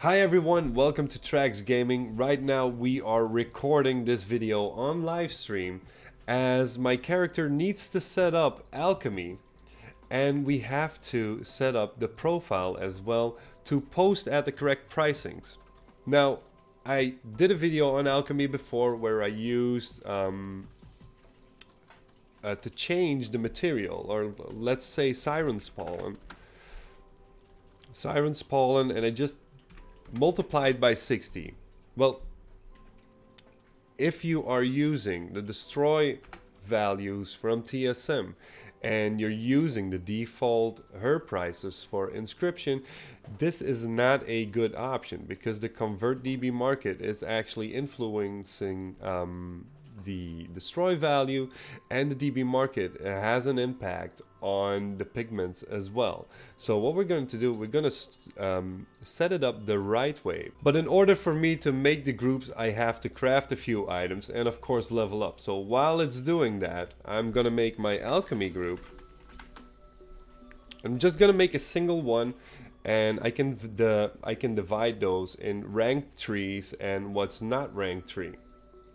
Hi everyone, welcome to Trax Gaming. Right now we are recording this video on live stream as my character needs to set up Alchemy and we have to set up the profile as well to post at the correct pricings. Now, I did a video on Alchemy before where I used to change the material, or let's say Siren's Pollen, and I just multiplied by 60. Well, if you are using the destroy values from TSM and you're using the default her prices for inscription, this is not a good option because the convert db market is actually influencing the destroy value, and the db market has an impact on the pigments as well. So what we're going to do, we're going to set it up the right way. But in order for me to make the groups, I have to craft a few items and of course level up. So while it's doing that, I'm going to make my alchemy group. I'm just going to make a single one, and I can divide those in ranked trees and what's not ranked tree.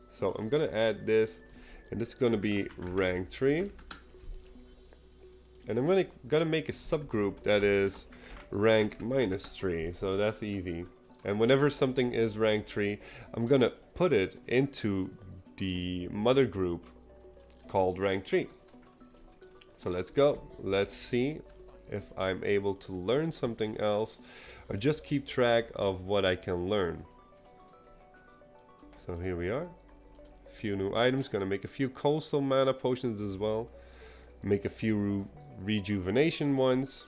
So I'm going to add this, and this is going to be rank 3. And I'm going to make a subgroup that is rank -3. So that's easy. And whenever something is rank 3, I'm going to put it into the mother group called rank 3. So let's go. Let's see if I'm able to learn something else or just keep track of what I can learn. So here we are. Few new items, gonna make a few coastal mana potions as well, make a few rejuvenation ones,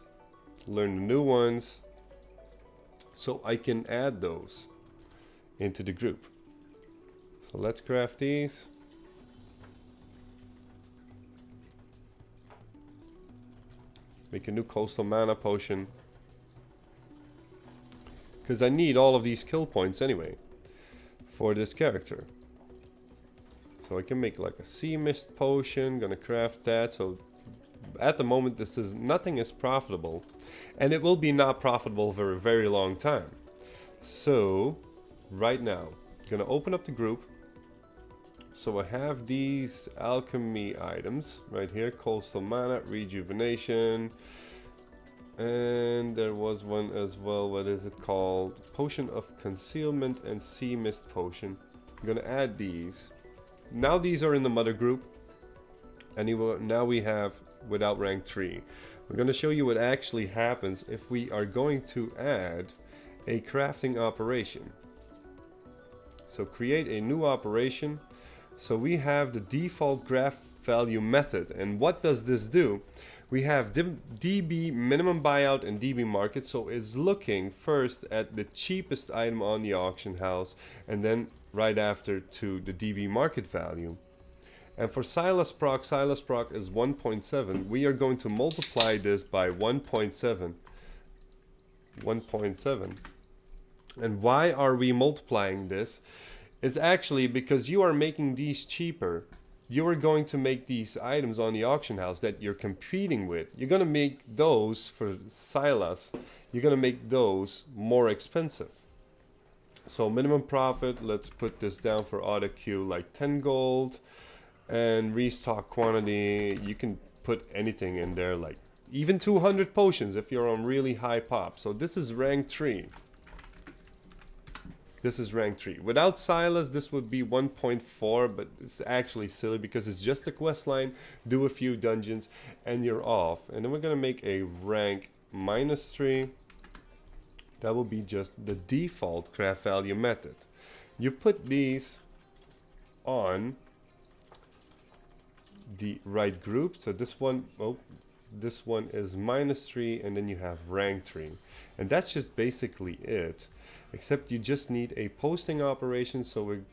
learn the new ones so I can add those into the group. So let's craft these. Make a new coastal mana potion because I need all of these kill points anyway for this character. So I can make like a sea mist potion, gonna craft that. So at the moment nothing is profitable, and it will be not profitable for a very long time. So right now, gonna open up the group. So I have these alchemy items right here, coastal mana, rejuvenation, and there was one as well, what is it called? Potion of concealment and sea mist potion. I'm gonna add these. Now these are in the mother group, and now we have without rank 3. We're going to show you what actually happens if we are going to add a crafting operation. So create a new operation. So we have the default graph value method, and what does this do? We have db minimum buyout and db market, so it's looking first at the cheapest item on the auction house and then right after to the db market value. And for Silas Proc is 1.7. We are going to multiply this by 1.7. And why are we multiplying this? It's actually because you are making these cheaper. You are going to make these items on the auction house that you're competing with. You're going to make those for Silas. You're going to make those more expensive. So minimum profit, let's put this down for auto queue like 10 gold. And restock quantity, you can put anything in there, like even 200 potions if you're on really high pop. So this is rank 3. This is rank 3. Without Silas, this would be 1.4, but it's actually silly because it's just a quest line, do a few dungeons, and you're off. And then we're going to make a rank -3. That will be just the default craft value method. You put these on the right group. So this one, this one is -3, and then you have rank 3. And that's just basically it. Except you just need a posting operation, so we're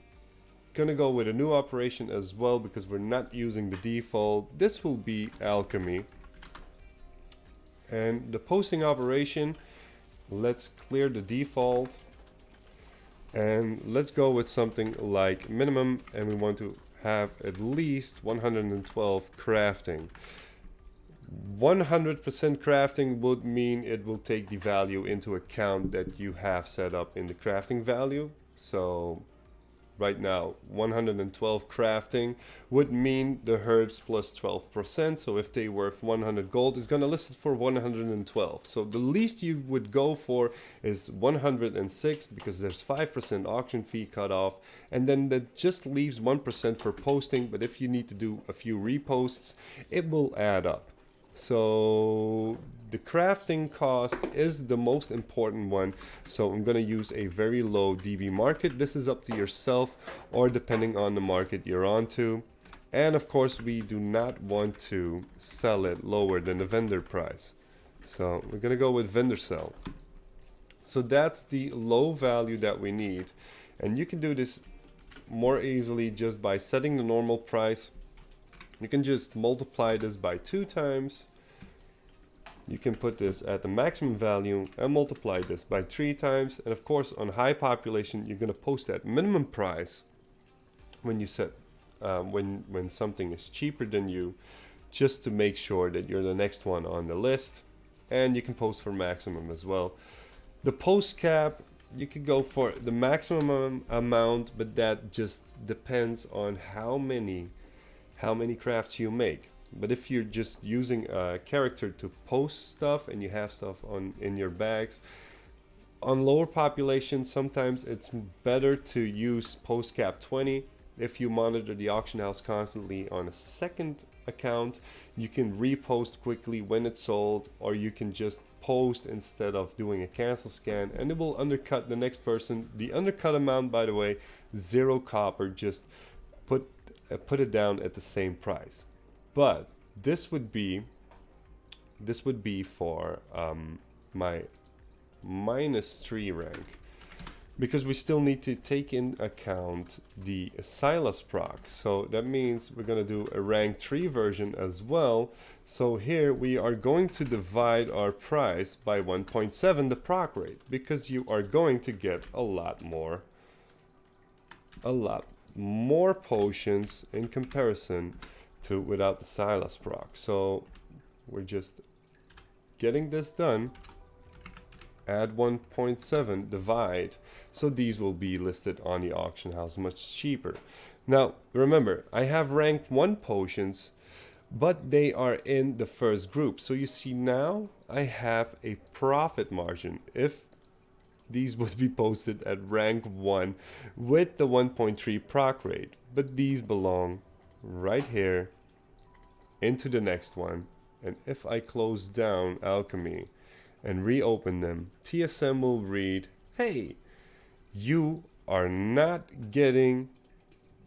gonna go with a new operation as well because we're not using the default. This will be alchemy. And the posting operation, let's clear the default and let's go with something like minimum, and we want to have at least 112 crafting. 100% crafting would mean it will take the value into account that you have set up in the crafting value. So right now 112 crafting would mean the herbs plus 12%. So if they worth 100 gold, it's going to list it for 112. So the least you would go for is 106 because there's 5% auction fee cut off, and then that just leaves 1% for posting. But if you need to do a few reposts, it will add up. So the crafting cost is the most important one. So I'm going to use a very low DB market. This is up to yourself, or depending on the market you're onto. And of course, we do not want to sell it lower than the vendor price. So we're going to go with vendor sell. So that's the low value that we need. And you can do this more easily just by setting the normal price. You can just multiply this by 2 times. You can put this at the maximum value and multiply this by 3 times. And of course, on high population, you're going to post that minimum price when you set when something is cheaper than you, just to make sure that you're the next one on the list. And you can post for maximum as well. The post cap, you could go for the maximum amount, but that just depends on how many crafts you make. But if you're just using a character to post stuff and you have stuff in your bags, on lower population, sometimes it's better to use post cap 20. If you monitor the auction house constantly on a second account, you can repost quickly when it's sold, or you can just post instead of doing a cancel scan, and it will undercut the next person. The undercut amount, by the way, 0 copper, just put it down at the same price. But this would be for my -3 rank, because we still need to take in account the Silas Proc. So that means we're going to do a rank 3 version as well. So here we are going to divide our price by 1.7, the proc rate, because you are going to get a lot more potions in comparison to without the Silas Proc. So we're just getting this done. Add 1.7, divide. So these will be listed on the auction house much cheaper. Now remember, I have rank 1 potions, but they are in the first group. So you see now I have a profit margin if these would be posted at rank 1 with the 1.3 proc rate. But these belong right here into the next one. And if I close down Alchemy and reopen them, TSM will read, hey, you are not getting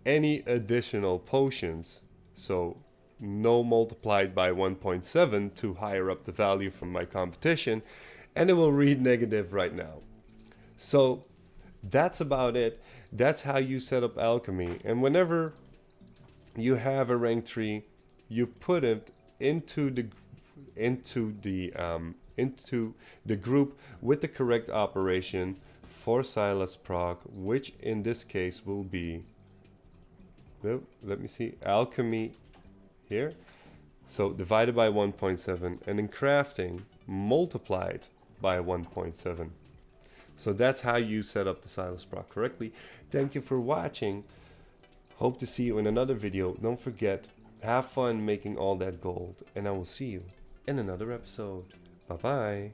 any additional potions. So no multiplied by 1.7 to higher up the value from my competition, and it will read negative right now. So that's about it. That's how you set up Alchemy. And whenever you have a rank 3, you put it into the group with the correct operation for Silas Proc, which in this case will be, let me see, Alchemy here. So divided by 1.7, and in crafting multiplied by 1.7. So that's how you set up the Silas Proc correctly. Thank you for watching. Hope to see you in another video. Don't forget, have fun making all that gold, and I will see you in another episode. Bye bye.